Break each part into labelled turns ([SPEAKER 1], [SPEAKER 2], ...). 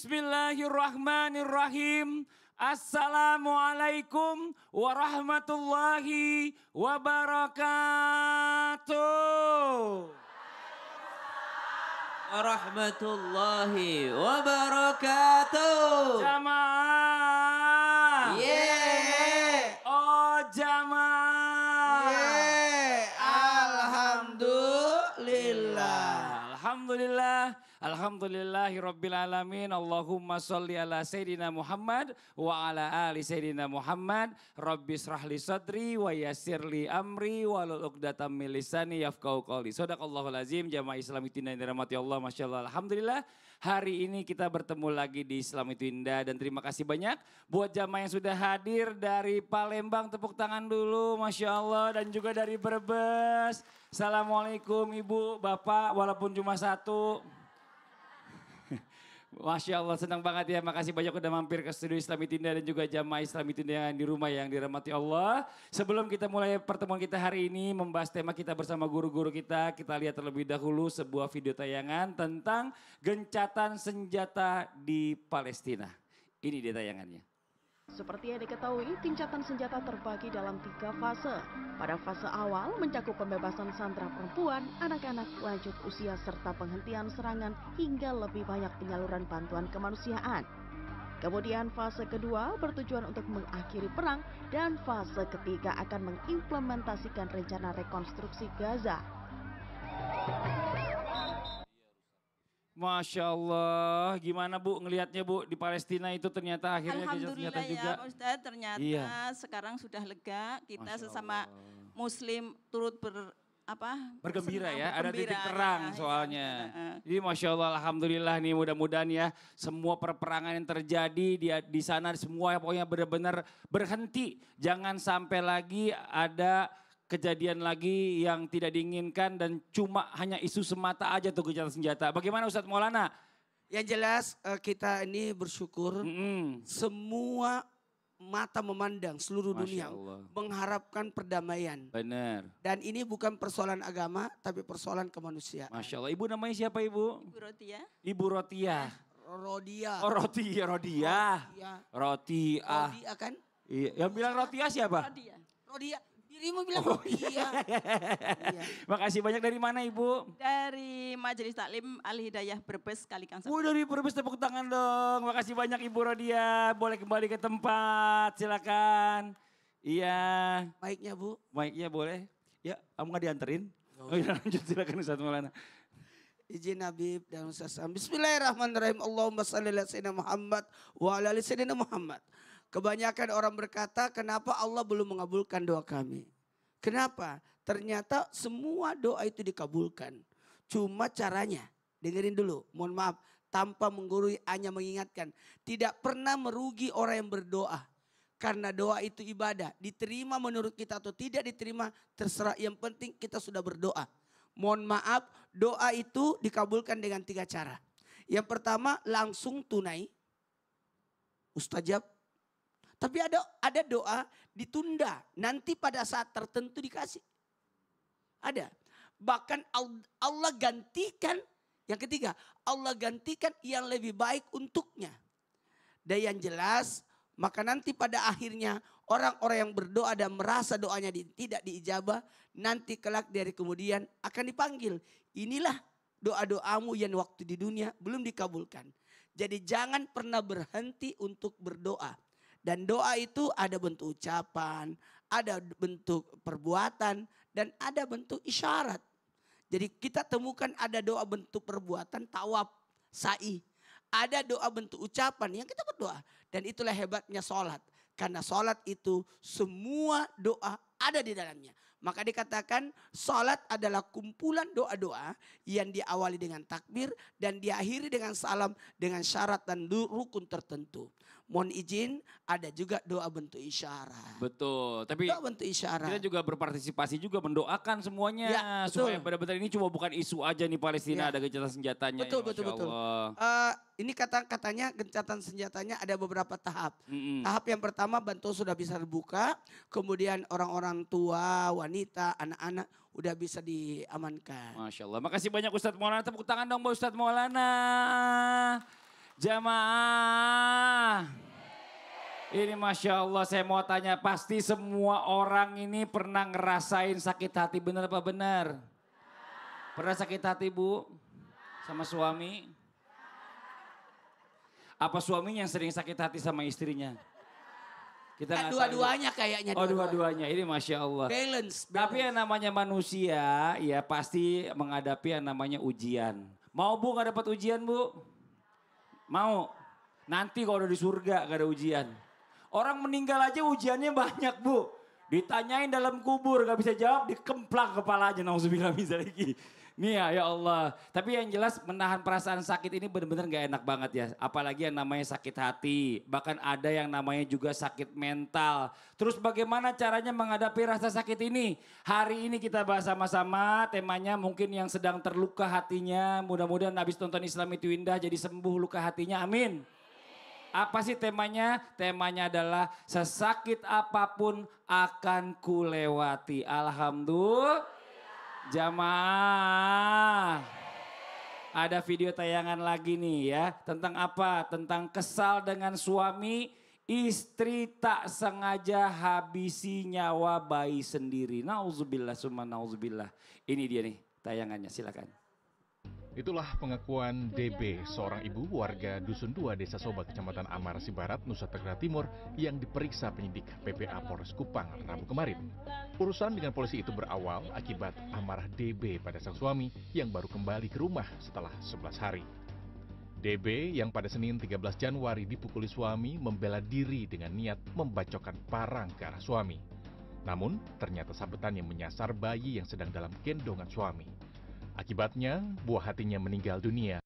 [SPEAKER 1] Bismillahirrahmanirrahim. Assalamualaikum warahmatullahi wabarakatuh.
[SPEAKER 2] Warahmatullahi wabarakatuh.
[SPEAKER 1] Jamaah.
[SPEAKER 2] Yeah.
[SPEAKER 1] Oh jamaah.
[SPEAKER 2] Yeah. Alhamdulillah.
[SPEAKER 1] Alhamdulillah. Alhamdulillahirabbil alamin. Allahumma sholli ala sayidina Muhammad wa ala ali sayidina Muhammad. Rabbis rahli sadri wa yassirli amri walul uqdatam min lisani yafqahu qouli. Shadaqallahul azim. Jamaah Islam itu indah yang dirahmati Allah, masyaallah. Alhamdulillah. Hari ini kita bertemu lagi di Islam itu indah dan terima kasih banyak buat jamaah yang sudah hadir dari Palembang, tepuk tangan dulu, masya Allah, dan juga dari Brebes. Assalamualaikum Ibu, Bapak, walaupun cuma satu. Masya Allah, senang banget ya. Makasih banyak udah mampir ke studio Islam Itinda dan juga jamaah Islam Itinda yang di rumah yang dirahmati Allah. Sebelum kita mulai pertemuan kita hari ini membahas tema kita bersama guru-guru kita lihat terlebih dahulu sebuah video tayangan tentang gencatan senjata di Palestina. Ini dia tayangannya.
[SPEAKER 3] Seperti yang diketahui, gencatan senjata terbagi dalam 3 fase. Pada fase awal mencakup pembebasan sandera perempuan, anak-anak, lanjut usia, serta penghentian serangan hingga lebih banyak penyaluran bantuan kemanusiaan. Kemudian fase kedua bertujuan untuk mengakhiri perang dan fase ketiga akan mengimplementasikan rencana rekonstruksi Gaza.
[SPEAKER 1] Masya Allah, gimana Bu ngelihatnya Bu di Palestina itu ternyata akhirnya gencatan senjata juga.
[SPEAKER 4] Alhamdulillah ya Ustaz, ternyata
[SPEAKER 1] Iya.
[SPEAKER 4] sekarang sudah lega, kita
[SPEAKER 1] Masya
[SPEAKER 4] sesama
[SPEAKER 1] Allah.
[SPEAKER 4] Muslim turut
[SPEAKER 1] Bergembira
[SPEAKER 4] senang,
[SPEAKER 1] ya, ada
[SPEAKER 4] bergembira,
[SPEAKER 1] titik terang
[SPEAKER 4] ya,
[SPEAKER 1] soalnya.
[SPEAKER 4] ya.
[SPEAKER 1] Jadi Masya Allah, Alhamdulillah nih mudah-mudahan ya semua perperangan yang terjadi di sana semua pokoknya benar-benar berhenti. Jangan sampai lagi ada kejadian lagi yang tidak diinginkan dan cuma hanya isu semata aja tuh gencatan senjata. Bagaimana Ustadz Maulana?
[SPEAKER 2] Yang jelas kita ini bersyukur semua mata memandang seluruh
[SPEAKER 1] Masya
[SPEAKER 2] dunia
[SPEAKER 1] Allah.
[SPEAKER 2] mengharapkan perdamaian.
[SPEAKER 1] Benar.
[SPEAKER 2] Dan ini bukan persoalan agama tapi persoalan kemanusiaan.
[SPEAKER 1] Masya Allah. Ibu namanya siapa Ibu?
[SPEAKER 4] Ibu
[SPEAKER 1] Ibu
[SPEAKER 4] Rotia.
[SPEAKER 1] Rotia.
[SPEAKER 2] Rodia.
[SPEAKER 1] Oh Rodia. Rodia. Rotia.
[SPEAKER 2] Rodia kan?
[SPEAKER 1] Iya. Yang bilang Rotia siapa?
[SPEAKER 4] Rodia.
[SPEAKER 2] Rodia. Dirimu bilang Rodia. Iya.
[SPEAKER 1] Makasih banyak, dari mana Ibu?
[SPEAKER 4] Dari Majelis Taklim Al-Hidayah Brebes Kalikang.
[SPEAKER 1] Dari Brebes, tepuk tangan dong. Makasih banyak Ibu Rodia. Boleh kembali ke tempat, silakan. Iya.
[SPEAKER 2] Baiknya Bu.
[SPEAKER 1] Mic-nya boleh. Ya, kamu gak dianterin? Oh ya, lanjut silakan Ustaz Maulana.
[SPEAKER 2] Izin Habib dan Ustaz Sam. Bismillahirrahmanirrahim. Allahumma salli ala sayyidina Muhammad wa ala ali sayyidina Muhammad. Kebanyakan orang berkata, kenapa Allah belum mengabulkan doa kami? Kenapa? Ternyata semua doa itu dikabulkan. Cuma caranya, dengerin dulu, mohon maaf, tanpa menggurui hanya mengingatkan. Tidak pernah merugi orang yang berdoa. Karena doa itu ibadah, diterima menurut kita atau tidak diterima, terserah. Yang penting kita sudah berdoa. Mohon maaf, doa itu dikabulkan dengan 3 cara. Yang pertama langsung tunai, mustajab. Tapi ada doa ditunda, nanti pada saat tertentu dikasih. Ada. Bahkan Allah gantikan, yang ketiga, Allah gantikan yang lebih baik untuknya. Dan yang jelas, maka nanti pada akhirnya orang-orang yang berdoa dan merasa doanya tidak diijabah, nanti kelak dari kemudian akan dipanggil. Inilah doa-doamu yang waktu di dunia belum dikabulkan. Jadi jangan pernah berhenti untuk berdoa. Dan doa itu ada bentuk ucapan, ada bentuk perbuatan, dan ada bentuk isyarat. Jadi kita temukan ada doa bentuk perbuatan, tawaf, sa'i. Ada doa bentuk ucapan yang kita berdoa. Dan itulah hebatnya sholat. Karena sholat itu semua doa ada di dalamnya. Maka dikatakan sholat adalah kumpulan doa-doa yang diawali dengan takbir dan diakhiri dengan salam dengan syarat dan rukun tertentu. Mohon izin ada juga doa bentuk isyarat.
[SPEAKER 1] Betul, tapi
[SPEAKER 2] Doa bentuk isyarat.
[SPEAKER 1] kita juga berpartisipasi juga mendoakan semuanya.
[SPEAKER 2] Ya, betul.
[SPEAKER 1] Supaya benar-benar ini cuma bukan isu aja nih Palestina,
[SPEAKER 2] Ya.
[SPEAKER 1] ada gencatan senjatanya.
[SPEAKER 2] Betul,
[SPEAKER 1] ya,
[SPEAKER 2] betul,
[SPEAKER 1] Masya
[SPEAKER 2] betul.
[SPEAKER 1] Allah.
[SPEAKER 2] Ini katanya gencatan senjatanya ada beberapa tahap.
[SPEAKER 1] Mm-mm.
[SPEAKER 2] Tahap yang pertama bantu sudah bisa terbuka. Kemudian orang-orang tua, wanita, anak-anak udah bisa diamankan.
[SPEAKER 1] Masya Allah. Makasih banyak Ustadz Maulana. Tepuk tangan dong buat Ustadz Maulana. Jamaah. Ini Masya Allah saya mau tanya, pasti semua orang ini pernah ngerasain sakit hati, benar apa benar? Pernah sakit hati Bu? Sama suami? Apa suaminya yang sering sakit hati sama istrinya? Kita nggak tahu.
[SPEAKER 2] Dua-duanya kayaknya.
[SPEAKER 1] Oh dua-duanya, ini Masya Allah.
[SPEAKER 2] Balance.
[SPEAKER 1] Tapi yang namanya manusia ya pasti menghadapi yang namanya ujian. Mau Bu gak dapat ujian Bu? Mau? Nanti kalau udah di surga gak ada ujian. Orang meninggal aja ujiannya banyak Bu. Ditanyain dalam kubur gak bisa jawab, dikemplang kepalanya. Nauzubillah min dzalik. Nih ya Allah. Tapi yang jelas menahan perasaan sakit ini benar-benar gak enak banget ya. Apalagi yang namanya sakit hati. Bahkan ada yang namanya juga sakit mental. Terus bagaimana caranya menghadapi rasa sakit ini? Hari ini kita bahas sama-sama. Temanya mungkin yang sedang terluka hatinya. Mudah-mudahan habis tonton Islam itu indah jadi sembuh luka hatinya. Amin. Apa sih temanya? Temanya adalah sesakit apapun akan kulewati. Alhamdulillah. Jamaah. Ada video tayangan lagi nih ya. Tentang apa? Tentang kesal dengan suami, istri tak sengaja habisi nyawa bayi sendiri. Nauzubillah summa nauzubillah. Ini dia nih tayangannya, silakan.
[SPEAKER 5] Itulah pengakuan DB, seorang ibu warga Dusun 2 Desa Soba, Kecamatan Amarasi Barat, Nusa Tenggara Timur yang diperiksa penyidik PPA Polres Kupang Rabu kemarin. Urusan dengan polisi itu berawal akibat amarah DB pada sang suami yang baru kembali ke rumah setelah 11 hari. DB yang pada Senin 13 Januari dipukuli suami membela diri dengan niat membacokkan parang ke arah suami. Namun ternyata sabetan yang menyasar bayi yang sedang dalam gendongan suami. Akibatnya, buah hatinya meninggal dunia.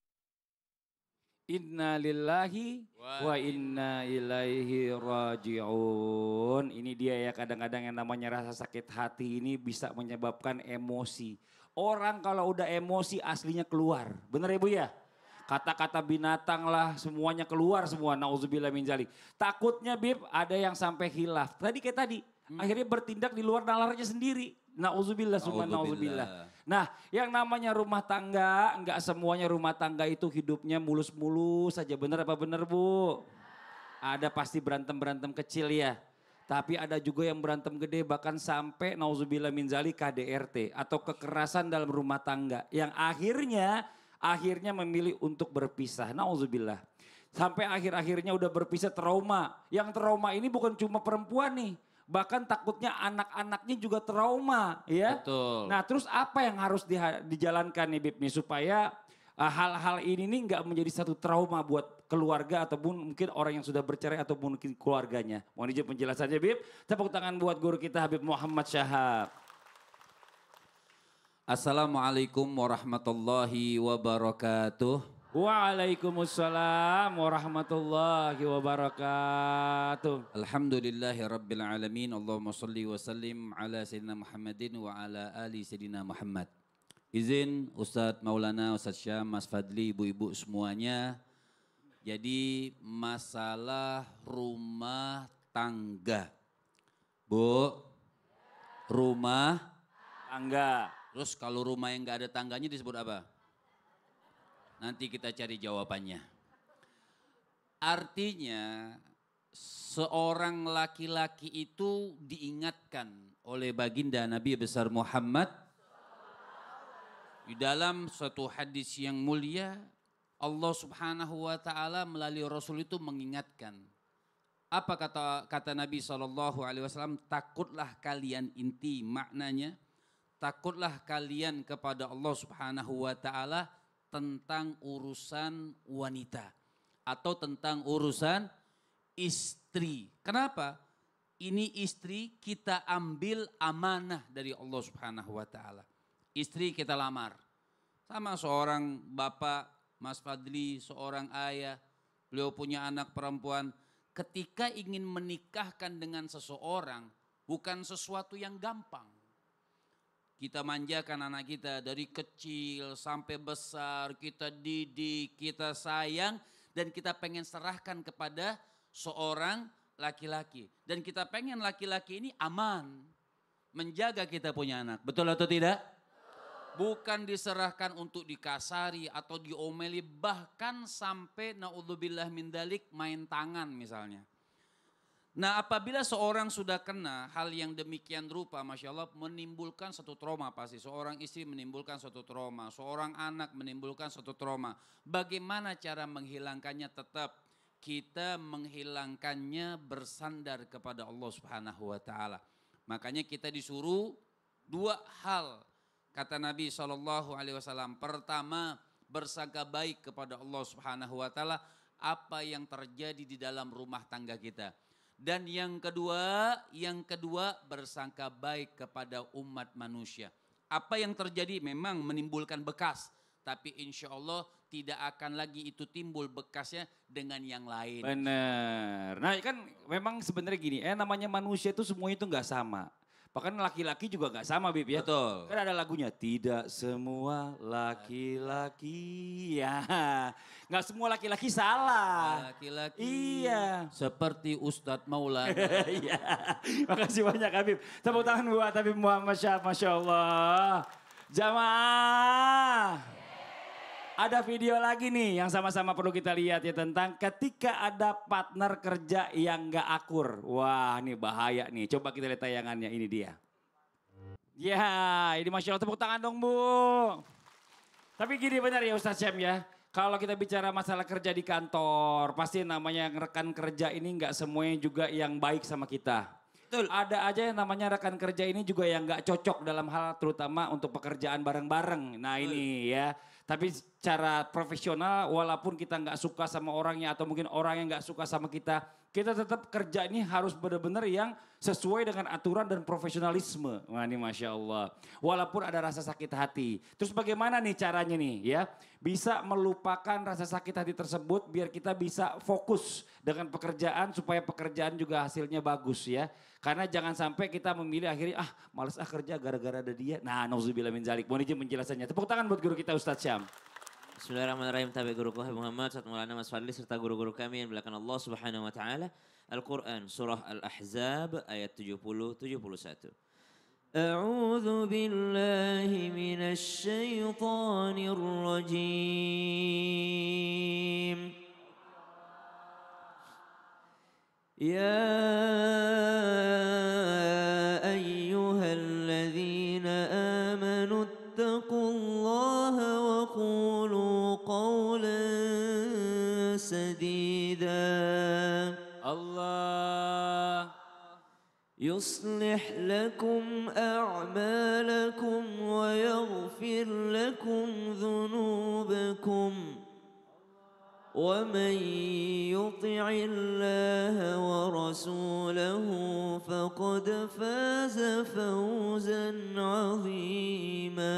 [SPEAKER 1] Inna lillahi wa inna ilaihi raji'un. Ini dia ya, kadang-kadang yang namanya rasa sakit hati ini bisa menyebabkan emosi. Orang kalau udah emosi aslinya keluar. Benar ya Bu ya? Kata-kata binatang lah semuanya keluar semua. Nauzubillah min dzalik. Takutnya Bib ada yang sampai khilaf. Tadi akhirnya bertindak di luar nalarnya sendiri. Nauzubillah summa nauzubillah. Nah, yang namanya rumah tangga, enggak semuanya rumah tangga itu hidupnya mulus-mulus saja. Benar apa benar Bu? Ada pasti berantem-berantem kecil ya. Tapi ada juga yang berantem gede, bahkan sampai nauzubillah min dzalik KDRT atau kekerasan dalam rumah tangga. Yang akhirnya memilih untuk berpisah. Nauzubillah. Sampai akhir-akhirnya udah berpisah trauma. Yang trauma ini bukan cuma perempuan nih. Bahkan takutnya anak-anaknya juga trauma ya.
[SPEAKER 6] Betul.
[SPEAKER 1] Nah terus apa yang harus dijalankan nih Bib nih supaya hal-hal ini nih nggak menjadi satu trauma buat keluarga ataupun mungkin orang yang sudah bercerai ataupun mungkin keluarganya. Mohon izin penjelasannya Bib. Tepuk tangan buat guru kita Habib Muhammad Syahab.
[SPEAKER 6] Assalamualaikum warahmatullahi wabarakatuh.
[SPEAKER 1] Waalaikumsalam warahmatullahi wabarakatuh.
[SPEAKER 6] Alhamdulillahi rabbil alamin. Allahumma salli wa sallim ala Sayyidina Muhammadin wa ala ali Sayyidina Muhammad. Izin Ustadz Maulana, Ustadz Syam, Mas Fadli, ibu-ibu semuanya. Jadi masalah rumah tangga. Bu, rumah
[SPEAKER 1] tangga.
[SPEAKER 6] Terus kalau rumah yang gak ada tangganya disebut apa? Nanti kita cari jawabannya. Artinya seorang laki-laki itu diingatkan oleh baginda Nabi besar Muhammad. Di dalam suatu hadis yang mulia, Allah Subhanahu wa taala melalui Rasul itu mengingatkan. Apa kata Nabi SAW? Takutlah kalian, inti maknanya. Takutlah kalian kepada Allah Subhanahu wa taala tentang urusan wanita atau tentang urusan istri. Kenapa? Ini istri kita ambil amanah dari Allah Subhanahu wa taala. Istri kita lamar. Sama seorang bapak, Mas Fadli, seorang ayah, beliau punya anak perempuan. Ketika ingin menikahkan dengan seseorang, bukan sesuatu yang gampang. Kita manjakan anak kita dari kecil sampai besar, kita didik, kita sayang, dan kita pengen serahkan kepada seorang laki-laki. Dan kita pengen laki-laki ini aman, menjaga kita punya anak. Betul atau tidak? Bukan diserahkan untuk dikasari atau diomeli, bahkan sampai naudzubillah min dzalik main tangan misalnya. Nah apabila seorang sudah kena hal yang demikian rupa, Masya Allah menimbulkan satu trauma pasti. Seorang istri menimbulkan suatu trauma, seorang anak menimbulkan suatu trauma. Bagaimana cara menghilangkannya? Tetap kita menghilangkannya bersandar kepada Allah Subhanahu wa taala. Makanya kita disuruh dua hal. Kata Nabi SAW, pertama bersangka baik kepada Allah Subhanahu wa taala apa yang terjadi di dalam rumah tangga kita. Dan yang kedua bersangka baik kepada umat manusia. Apa yang terjadi memang menimbulkan bekas, tapi insya Allah tidak akan lagi itu timbul bekasnya dengan yang lain.
[SPEAKER 1] Bener. Nah kan memang sebenarnya gini, namanya manusia itu semuanya itu nggak sama. Bahkan laki-laki juga nggak sama Bib ya.
[SPEAKER 6] Betul.
[SPEAKER 1] Kan ada lagunya, tidak semua laki-laki ya. Nggak semua laki-laki salah.
[SPEAKER 6] Laki-laki
[SPEAKER 1] Iya.
[SPEAKER 6] seperti Ustadz Maulana.
[SPEAKER 1] Iya. Makasih banyak Habib. Tepuk tangan buat Habib Muhammad Syah, Masya Allah. Jamaah. Ada video lagi nih yang sama-sama perlu kita lihat ya tentang ketika ada partner kerja yang gak akur. Wah ini bahaya nih, coba kita lihat tayangannya, ini dia. Ya ini Masya Allah, tepuk tangan dong Bu. Tapi gini benar ya Ustaz Syam ya. Kalau kita bicara masalah kerja di kantor, pasti namanya rekan kerja ini gak semuanya juga yang baik sama kita.
[SPEAKER 6] Betul.
[SPEAKER 1] Ada aja yang namanya rekan kerja ini juga yang gak cocok dalam hal terutama untuk pekerjaan bareng-bareng. Nah ini ya. Tapi secara profesional walaupun kita nggak suka sama orangnya atau mungkin orang yang nggak suka sama kita tetap kerja ini harus benar-benar yang sesuai dengan aturan dan profesionalisme. Wah ini Masya Allah. Walaupun ada rasa sakit hati. Terus bagaimana nih caranya nih ya? Bisa melupakan rasa sakit hati tersebut biar kita bisa fokus dengan pekerjaan supaya pekerjaan juga hasilnya bagus ya. Karena jangan sampai kita memilih akhirnya males kerja gara-gara ada dia. Nah nauzubillah min dzalik. Mohon izin penjelasannya. Tepuk tangan buat guru kita Ustadz Syam.
[SPEAKER 7] Bismillahirrahmanirrahim. Tabi guru Habib Muhammad, Ustaz Maulana Mas Fadli serta guru-guru kami yang dimuliakan Allah Subhanahu wa taala. Al-Qur'an surah Al-Ahzab ayat 70-71. A'udzu billahi minasy syaithanir rajim. Ya ayyuhalladzina amanu ittaqullaha wa qulu qawlan sadida.
[SPEAKER 1] Allah
[SPEAKER 7] يصلح لكم أعمالكم ويغفر لكم ذنوبكم ومن يطع الله ورسوله فقد فاز فوزا عظيما.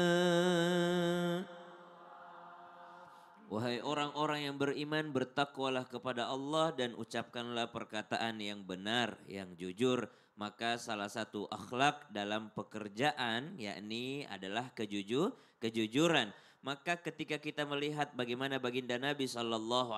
[SPEAKER 7] Wahai orang-orang yang beriman, bertakwalah kepada Allah dan ucapkanlah perkataan yang benar, yang jujur. Maka salah satu akhlak dalam pekerjaan yakni adalah kejujuran. Maka ketika kita melihat bagaimana baginda Nabi SAW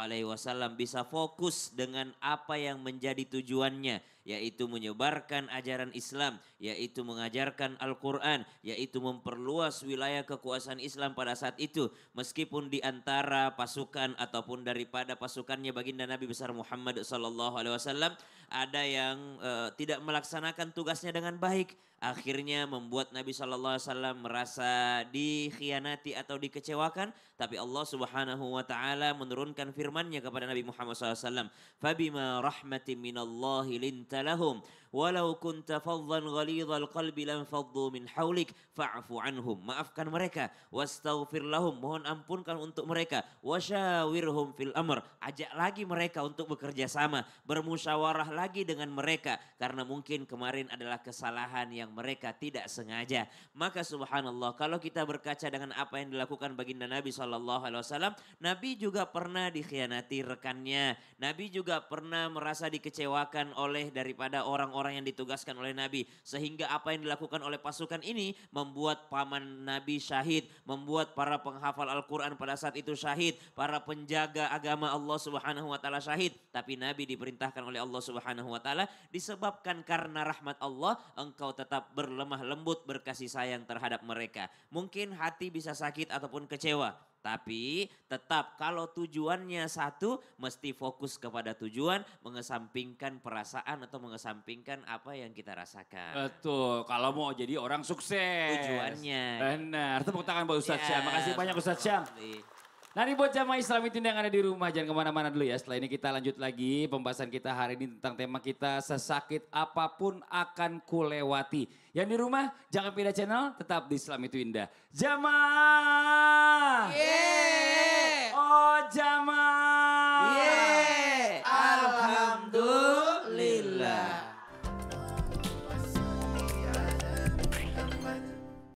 [SPEAKER 7] bisa fokus dengan apa yang menjadi tujuannya, yaitu menyebarkan ajaran Islam, yaitu mengajarkan Al-Quran, yaitu memperluas wilayah kekuasaan Islam pada saat itu. Meskipun di antara pasukan ataupun daripada pasukannya baginda Nabi besar Muhammad SAW ada yang tidak melaksanakan tugasnya dengan baik. Akhirnya membuat Nabi SAW merasa dikhianati atau dikecewakan. Tapi Allah Subhanahu wa taala menurunkan firman-Nya kepada Nabi Muhammad SAW. Fabima rahmatin minallahi linta lahum walau kunta faddan ghalidhal qalbi lam faddu min haulik fa'fu anhum. Maafkan mereka, wastaghfir lahum, mohon ampunkan untuk mereka, wasyawirhum fil amr, ajak lagi mereka untuk bekerja sama, bermusyawarah lagi dengan mereka karena mungkin kemarin adalah kesalahan yang mereka tidak sengaja. Maka subhanallah, kalau kita berkaca dengan apa yang dilakukan baginda Nabi SAW, Nabi juga pernah dikhianati rekannya, Nabi juga pernah merasa dikecewakan oleh daripada orang-orang orang yang ditugaskan oleh Nabi. Sehingga apa yang dilakukan oleh pasukan ini membuat paman Nabi syahid, membuat para penghafal Al-Quran pada saat itu syahid, para penjaga agama Allah Subhanahu wa taala syahid. Tapi Nabi diperintahkan oleh Allah Subhanahu wa taala, disebabkan karena rahmat Allah engkau tetap berlemah lembut berkasih sayang terhadap mereka. Mungkin hati bisa sakit ataupun kecewa, tapi tetap kalau tujuannya satu, mesti fokus kepada tujuan, mengesampingkan perasaan atau mengesampingkan apa yang kita rasakan.
[SPEAKER 1] Betul, kalau mau jadi orang sukses.
[SPEAKER 7] Tujuannya.
[SPEAKER 1] Benar, tepuk tangan buat Ustadz
[SPEAKER 7] Ya,
[SPEAKER 1] Syam. Makasih banyak Ustadz Syam. Nah ini buat jamaah Islam itu yang ada di rumah, jangan kemana-mana dulu ya. Setelah ini kita lanjut lagi pembahasan kita hari ini tentang tema kita, sesakit apapun akan kulewati. Yang di rumah jangan pindah channel, tetap di Islam itu Indah. Jamaah